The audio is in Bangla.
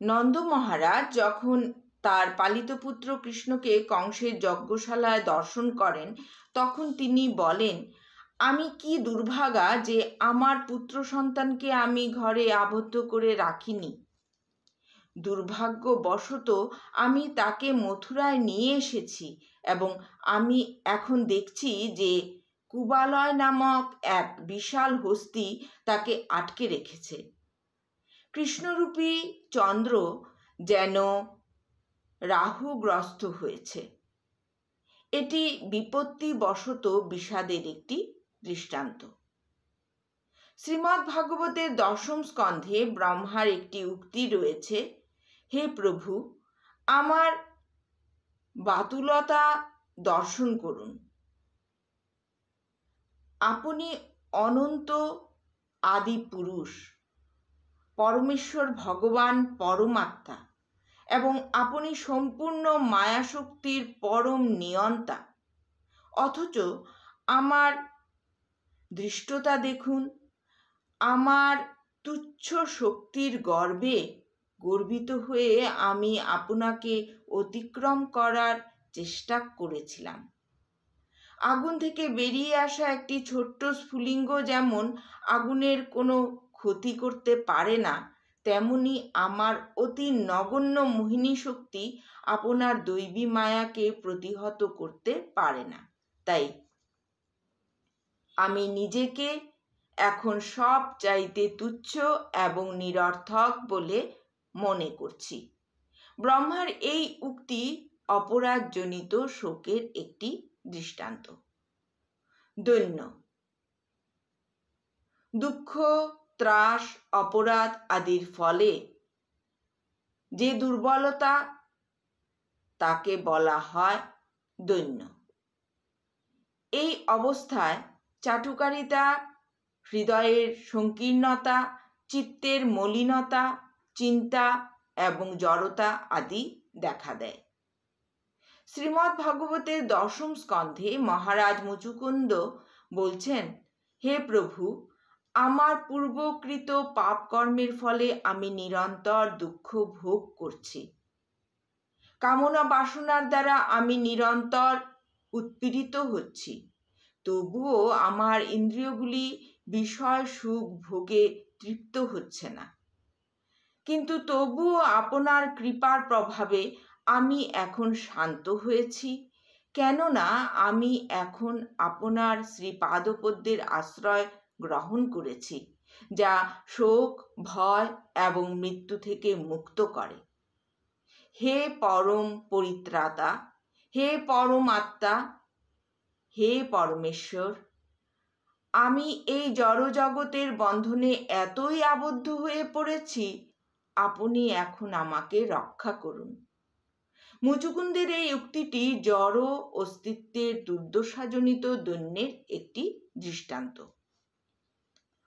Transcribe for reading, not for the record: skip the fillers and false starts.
নন্দ মহারাজ যখন তার পালিত পুত্র কৃষ্ণকে কংসের যজ্ঞশালায় দর্শন করেন, তখন তিনি বলেন, আমি কি দুর্ভাগা যে আমার পুত্র সন্তানকে আমি ঘরে আবদ্ধ করে রাখিনি। দুর্ভাগ্যবশত আমি তাকে মথুরায় নিয়ে এসেছি এবং আমি এখন দেখছি যে কুবালয় নামক এক বিশাল হস্তি তাকে আটকে রেখেছে। কৃষ্ণরূপী চন্দ্র যেন রাহুগ্রস্ত হয়েছে। এটি বিপত্তিবশত বিষাদের একটি দৃষ্টান্ত। শ্রীমদ্ ভাগবতের 10ম স্কন্ধে ব্রহ্মার একটি উক্তি রয়েছে, হে প্রভু, আমার বাতুলতা দর্শন করুন। আপনি অনন্ত আদি পুরুষ, পরমেশ্বর ভগবান পরমাত্মা এবং আপনি সম্পূর্ণ মায়াশক্তির পরম নিয়ন্তা। অথচ আমার দৃষ্টতা দেখুন, আমার তুচ্ছ শক্তির গর্বে গর্বিত হয়ে আমি আপনাকে অতিক্রম করার চেষ্টা করেছিলাম। আগুন থেকে বেরিয়ে আসা একটি ছোট্ট স্ফুলিঙ্গ যেমন আগুনের কোনো ক্ষতি করতে পারে না, তেমনি আমার অতি নগণ্য মোহিনী শক্তি আপনার দৈবী মায়াকে প্রতিহত করতে পারে না। তাই আমি নিজেকে এখন সব চাইতে তুচ্ছ এবং নিরর্থক বলে মনে করছি। ব্রহ্মার এই উক্তি অপরাধজনিত শোকের একটি দৃষ্টান্ত। দৈন্য, দুঃখ, ত্রাস, অপরাধ আদির ফলে যে দুর্বলতা, তাকে বলা হয় দৈন্য। এই অবস্থায় চাটুকারিতা, হৃদয়ের সংকীর্ণতা, চিত্তের মলিনতা, চিন্তা এবং জড়তা আদি দেখা দেয়। শ্রীমদ্ ভাগবতের 10ম স্কন্ধে মহারাজ মুচুকুন্দ বলছেন, হে প্রভু, আমার পূর্বকৃত পাপ কর্মের ফলে আমি নিরন্তর দুঃখ ভোগ করছি। কামনা বাসনার দ্বারা আমি নিরন্তর উৎপীড়িত হচ্ছি। তবুও আমার ইন্দ্রিয়গুলি বিষয় সুখ ভোগে তৃপ্ত হচ্ছে না। কিন্তু তবুও আপনার কৃপার প্রভাবে আমি এখন শান্ত হয়েছি, কেননা আমি এখন আপনার শ্রীপাদপদ্মের আশ্রয় গ্রহণ করেছি, যা শোক, ভয় এবং মৃত্যু থেকে মুক্ত করে। হে পরম পরিত্রাতা, হে পরমাত্মা, হে পরমেশ্বর, আমি এই জড়জগতের বন্ধনে এতই আবদ্ধ হয়ে পড়েছি, আপনি এখন আমাকে রক্ষা করুন। মুচুকুন্দের এই উক্তিটি জড় অস্তিত্বের দুর্দশাজনিত দৈন্যের একটি দৃষ্টান্ত।